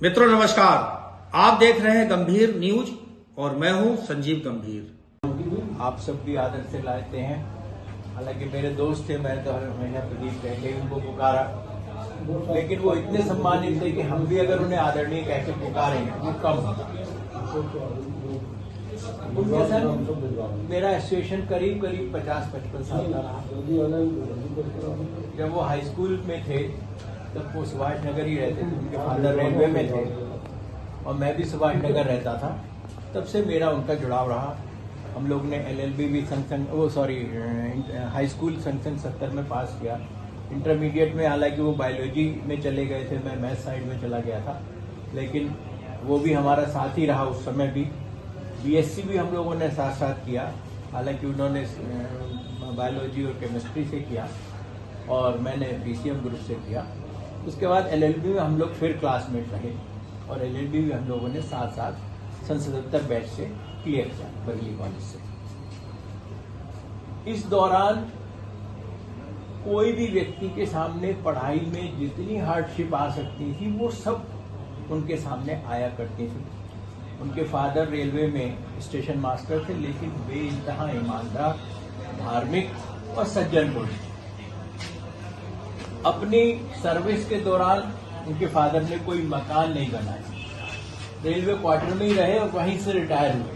मित्रों नमस्कार, आप देख रहे हैं गंभीर न्यूज और मैं हूं संजीव गंभीर। आप सब भी आदर से लाते हैं। हालांकि मेरे दोस्त थे, मैं तो हमेशा प्रदीप कह के उनको पुकारा, लेकिन वो इतने सम्मानित थे कि हम भी अगर उन्हें आदरणीय कह के पुकारेंगे वो कम होगा। उनके साथ मेरा एसोसिएशन करीब 50-55 साल का रहा। जब वो हाई स्कूल में थे तब वो सुभाष नगर ही रहते थे, उनके फादर रेलवे में थे और मैं भी सुभाष नगर रहता था। तब से मेरा उनका जुड़ाव रहा। हम लोग ने LLB भी हाई स्कूल सन 70 में पास किया। इंटरमीडिएट में हालांकि वो बायोलॉजी में चले गए थे, मैं मैथ साइड में चला गया था, लेकिन वो भी हमारा साथ ही रहा उस समय भी। BSc भी हम लोगों ने साथ साथ किया, हालांकि उन्होंने बायोलॉजी और केमिस्ट्री से किया और मैंने PCM ग्रुप से किया। उसके बाद LLB में हम लोग फिर क्लासमेट रहे और LLB भी हम लोगों ने साथ साथ सन 77 बैच से क्लियर किया बरेली कॉलेज से। इस दौरान कोई भी व्यक्ति के सामने पढ़ाई में जितनी हार्डशिप आ सकती थी वो सब उनके सामने आया करती थी। उनके फादर रेलवे में स्टेशन मास्टर थे, लेकिन वे इंतहा ईमानदार, धार्मिक और सज्जन पुरुष। अपनी सर्विस के दौरान उनके फादर ने कोई मकान नहीं बनाया, रेलवे क्वार्टर में ही रहे और वहीं से रिटायर हुए।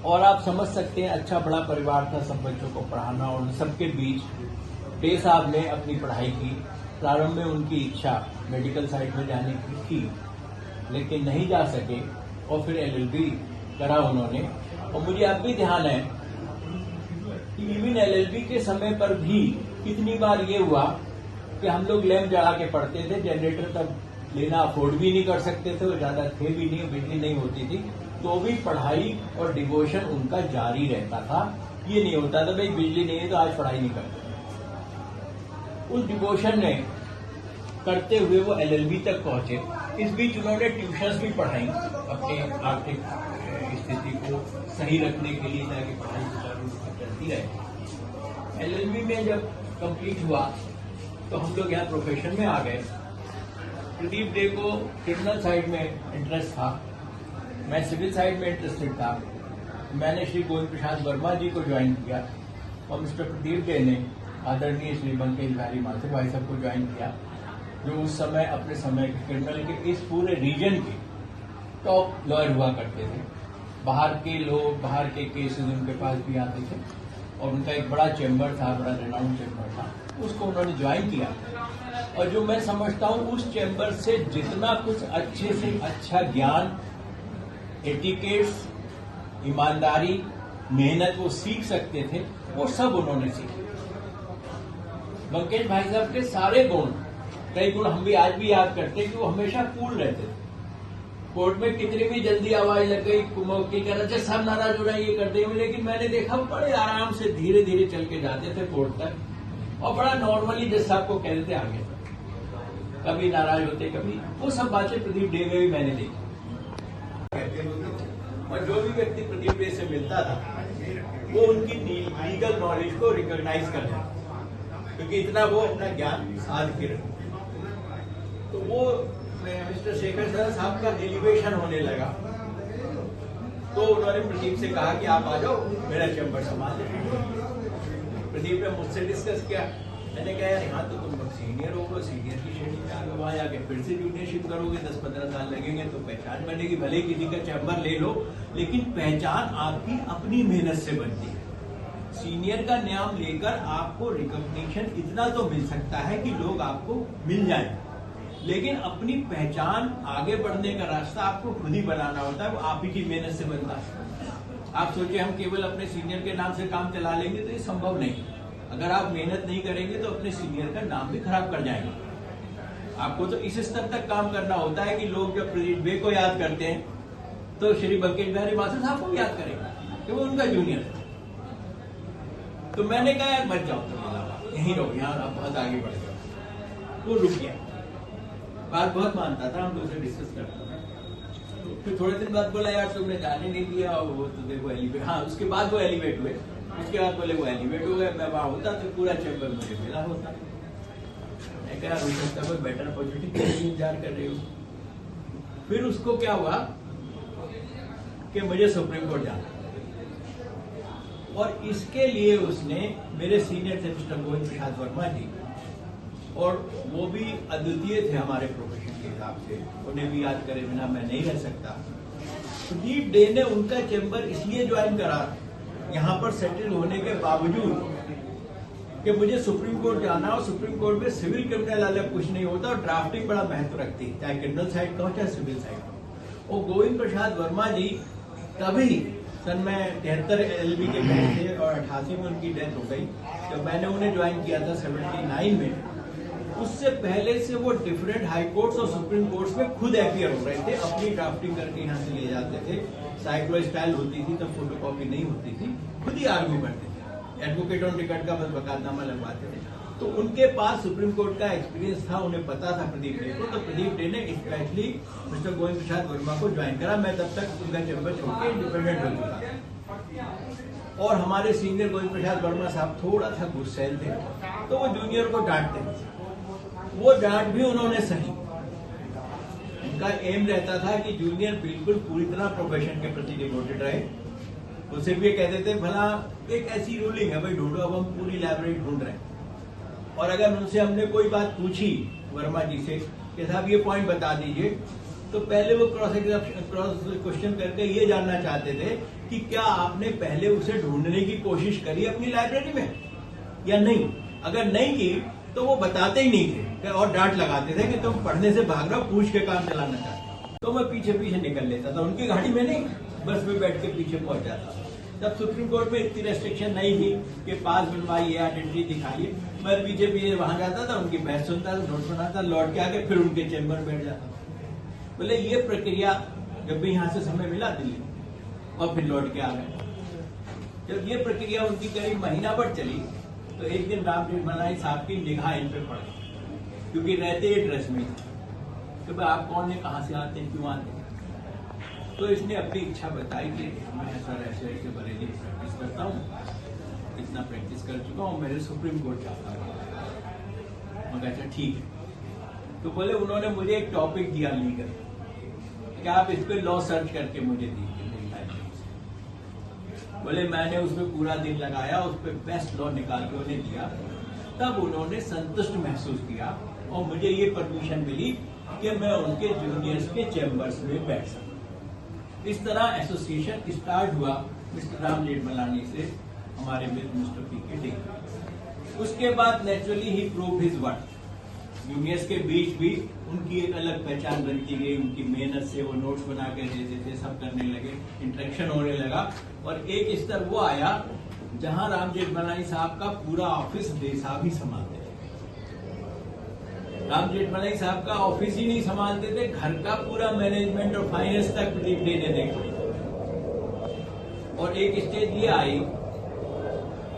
और आप समझ सकते हैं, अच्छा बड़ा परिवार था, सब बच्चों को पढ़ाना, और सबके बीच डे साहब ने अपनी पढ़ाई की। प्रारंभ में उनकी इच्छा मेडिकल साइड में जाने की थी, लेकिन नहीं जा सके और फिर LLB करा उन्होंने। और मुझे अब भी ध्यान है कि इवन LLB के समय पर भी कितनी बार ये हुआ कि हम लोग लैंप जला के पढ़ते थे। जनरेटर तब लेना अफोर्ड भी नहीं कर सकते थे और ज्यादा थे भी नहीं, बिजली नहीं होती थी, तो भी पढ़ाई और डिवोशन उनका जारी रहता था। ये नहीं होता था भाई बिजली नहीं है तो आज पढ़ाई नहीं करते। उस डिवोशन ने करते हुए वो LLB तक पहुंचे। इस बीच उन्होंने ट्यूशंस भी पढ़ाई अपने आर्थिक स्थिति को सही रखने के लिए, ताकि पढ़ाई सुचारू रूप से चलती रहे। LLB में जब कंप्लीट हुआ तो हम लोग यहाँ प्रोफेशन में आ गए। प्रदीप डे को क्रिमिनल साइड में इंटरेस्ट था, मैं सिविल साइड में इंटरेस्टेड था। मैंने श्री गोविंद प्रसाद वर्मा जी को ज्वाइन किया और मिस्टर प्रदीप डे ने आदरणीय श्री बंकेश बिहारी माथुर भाई साहब को ज्वाइन किया, जो उस समय अपने समय के क्रिमिनल के इस पूरे रीजन के टॉप लॉयर हुआ करते थे। बाहर के लोग, बाहर के केसेस उनके पास भी आते थे और उनका एक बड़ा चैम्बर था, बड़ा रेनाउंड चैम्बर था, उसको उन्होंने ज्वाइन किया। और जो मैं समझता हूँ उस चैम्बर से जितना कुछ अच्छे से अच्छा ज्ञान, एटिकेट्स, ईमानदारी, मेहनत वो सीख सकते थे, वो सब उन्होंने सीखे। बंकेश भाई साहब के सारे गुण, कई गुण हम भी आज भी याद करते हैं कि वो हमेशा कूल रहते थे। कोर्ट में कितनी भी जल्दी आवाज लग गई, की कह रहा जज साहब नाराज हो रहे हैं, ये कर देंगे, लेकिन मैंने देखा बड़े आराम से धीरे धीरे चल के जाते थे कोर्ट तक और बड़ा नॉर्मली जज साहब को कह देते आगे। कभी नाराज होते, कभी वो सब बातें प्रदीप डे में भी मैंने देखी। और जो भी व्यक्ति प्रदीप डे से मिलता था वो उनकी लीगल नॉलेज को रिकॉग्नाइज करता, क्योंकि इतना वो अपना ज्ञान साध के रखते। तो वो मिस्टर शेखर सर साहब का एलिवेशन होने लगा, तो उन्होंने प्रदीप से कहा कि आप आ जाओ, मेरा चैम्बर संभाल लेंगे। प्रदीप ने मुझसे डिस्कस किया। मैंने कहा यार यहाँ तो तुम सीनियर हो, सीनियर की श्रेणी में आ गए, वहाँ आके फिर से जूनियरशिप करोगे, 10-15 साल लगेंगे तो पहचान बनेगी। भले किसी का चैम्बर ले लो, लेकिन पहचान आपकी अपनी मेहनत से बनती है। सीनियर का नाम लेकर आपको रिकॉग्निशन इतना तो मिल सकता है कि लोग आपको मिल जाए, लेकिन अपनी पहचान, आगे बढ़ने का रास्ता आपको खुद ही बनाना होता है, वो आप ही की मेहनत से बनता है। आप सोचिए हम केवल अपने सीनियर के नाम से काम चला लेंगे तो ये संभव नहीं। अगर आप मेहनत नहीं करेंगे तो अपने सीनियर का नाम भी खराब कर जाएंगे। आपको तो इस स्तर तक काम करना होता है कि लोग जब प्रदीप डे को याद करते हैं तो श्री बंकेश बिहारी माथुर साहब को याद करेंगे कि वो उनका जूनियर था। तो मैंने कहा यार मत जाओ, तो यहीं रहो, यहाँ आप बहुत आगे बढ़ गए। वो रुक गया। बात बहुत मानता था, हम लोग से डिस्कस करता था। फिर थोड़े दिन बाद बोला यार तुमने जाने नहीं दिया, और वो तो देखो एलिवेट। हाँ, उसके बाद वो एलिवेट हुए। उसके बाद बोले वो एलिवेट हो गए। मैं वहां होता तो पूरा चैम्बर मुझे मिला होता। मैं क्या हो सकता है, कोई बेटर अपॉर्चुनिटी के लिए इंतजार कर रही हूँ। फिर उसको क्या हुआ कि मुझे सुप्रीम कोर्ट जाना, और इसके लिए उसने मेरे सीनियर थे मिस्टर गोविंद प्रसाद वर्मा जी, और वो भी अद्वितीय थे हमारे प्रोफेशन के हिसाब से, उन्हें भी याद करे बिना मैं नहीं रह सकता। प्रदीप डे ने उनका चैम्बर इसलिए ज्वाइन करा यहाँ पर सेटल होने के बावजूद कि मुझे सुप्रीम कोर्ट जाना, और सुप्रीम कोर्ट में सिविल क्रिमिनल अलग कुछ नहीं होता, और ड्राफ्टिंग बड़ा महत्व रखती है, चाहे क्रिमिनल साइड का हो चाहे सिविल साइड का। और गोविंद प्रसाद वर्मा जी तभी सन में 73 LLB के बैच थे और 88 में उनकी डेथ हो गई। जब मैंने उन्हें ज्वाइन किया था 79 में, उससे पहले से वो डिफरेंट हाई कोर्ट्स और सुप्रीम कोर्ट्स में खुद अपीयर हो रहे थे, अपनी ड्राफ्टिंग करके यहाँ से ले जाते थे। साइक्लो स्टाइल होती थी, तब फोटोकॉपी नहीं होती थी, खुद ही आर्ग्यू करते थे, एडवोकेट ऑन टिकट का बस बकायदनामा लगवाते थे। तो उनके पास सुप्रीम कोर्ट का एक्सपीरियंस था, उन्हें पता था प्रदीप डे को, तो प्रदीप डे ने स्पेशली मिस्टर गोविंद प्रसाद वर्मा को ज्वाइन करा। मैं तब तक उनका चैम्बर छोड़ के इंडिपेंडेंट हो चुका, और हमारे सीनियर गोविंद प्रसाद वर्मा साहब थोड़ा सा गुस्सैल थे, तो वो जूनियर को डांटते थे। वो डांट भी उन्होंने सही, उनका एम रहता था कि जूनियर बिल्कुल पूरी तरह प्रोफेशन के प्रति डिवोटेड रहे। वो सिर्फ ये कहते थे, भला एक ऐसी रूलिंग है भाई, ढूंढो, अब हम पूरी लाइब्रेरी ढूंढ रहे हैं। और अगर उनसे हमने कोई बात पूछी वर्मा जी से कि साहब ये पॉइंट बता दीजिए, तो पहले वो क्रॉस क्वेश्चन करके ये जानना चाहते थे कि क्या आपने पहले उसे ढूंढने की कोशिश करी अपनी लाइब्रेरी में या नहीं। अगर नहीं की तो वो बताते ही नहीं थे, और डांट लगाते थे कि तुम पढ़ने से भाग रहे हो, पूछ के काम चलाना चाहते हो। तो मैं पीछे पीछे निकल लेता था, उनकी गाड़ी में नहीं, बस में बैठ के पीछे पहुंच जाता। तब सुप्रीम कोर्ट में इतनी रेस्ट्रिक्शन नहीं थी कि पास बनवाइए, आइडेंटिटी दिखाइए। मैं पीछे पीछे वहां जाता था, उनकी बहस सुनता था, नोट बनाता, लौट के आके फिर उनके चैम्बर में बैठ जाता। बोले ये प्रक्रिया जब भी यहाँ से समय मिला दिल्ली, और फिर लौट के आ गए। जब ये प्रक्रिया उनकी करीब महीना भर चली, तो एक दिन राम जेठमलानी साहब की निगाह इन पे पड़ गई, क्योंकि रहते ही ड्रेस में थे। तो भाई आप कौन है, कहाँ से आते हैं, क्यों आते हैं। तो इसने अपनी इच्छा बताई कि मैं सर ऐसे ऐसे बरेली प्रैक्टिस करता हूँ, इतना प्रैक्टिस कर चुका हूँ, मेरे सुप्रीम कोर्ट जाता हूँ। मगर अच्छा ठीक है। तो बोले उन्होंने मुझे एक टॉपिक दिया लीगल, कि आप इस पे लॉ सर्च करके मुझे दीजिए मेरी लाइब्रेरी से। बोले मैंने उसमें पूरा दिन लगाया, उस पर बेस्ट लॉ निकाल के उन्हें दिया। तब उन्होंने संतुष्ट महसूस किया, और मुझे ये परमिशन मिली कि मैं उनके जूनियर्स के चैम्बर्स में बैठ सकूं। इस तरह एसोसिएशन स्टार्ट हुआ मिस्टर राम जेठमलानी से हमारे मित्र मिस्टर पी.के. डे। उसके बाद नेचुरली ही प्रूव हिज वर्थ। जूनियर्स के बीच भी उनकी एक अलग पहचान बनती गई, उनकी मेहनत से वो नोट्स बना के देते थे, सब करने लगे, इंटरेक्शन होने लगा। और एक स्तर वो आया जहां राम जेठमलानी साहब का पूरा ऑफिस देसा भी संभालते थे। राम जेठमलानी साहब का ऑफिस ही नहीं संभालते थे, घर का पूरा मैनेजमेंट और फाइनेंस तक प्रदीप डे ने देखा। और एक स्टेज ये आई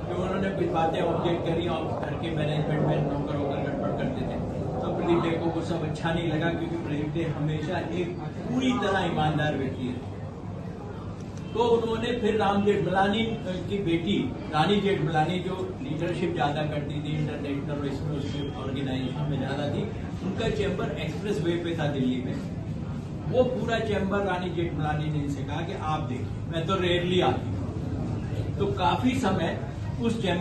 कि उन्होंने कुछ बातें ऑब्जेक्ट करी, और घर के मैनेजमेंट में नौकर होकर गड़बड़ करते थे। तो प्रदीप डे को वो सब अच्छा नहीं लगा, क्योंकि प्रदीप डे हमेशा एक पूरी तरह ईमानदार व्यक्ति है। तो उन्होंने फिर राम जेठमलानी की बेटी रानी जेठमलानी, जो लीडरशिप ज्यादा करती थी इंटरनेशनल और इसमें उसके ऑर्गेनाइजेशन में ज्यादा थी, उनका चैम्बर एक्सप्रेस वे पे था दिल्ली में। वो पूरा चैम्बर रानी जेठमलानी ने इनसे कहा कि आप देखिए, मैं तो रेयरली आती हूँ। तो काफी समय उस चैम्बर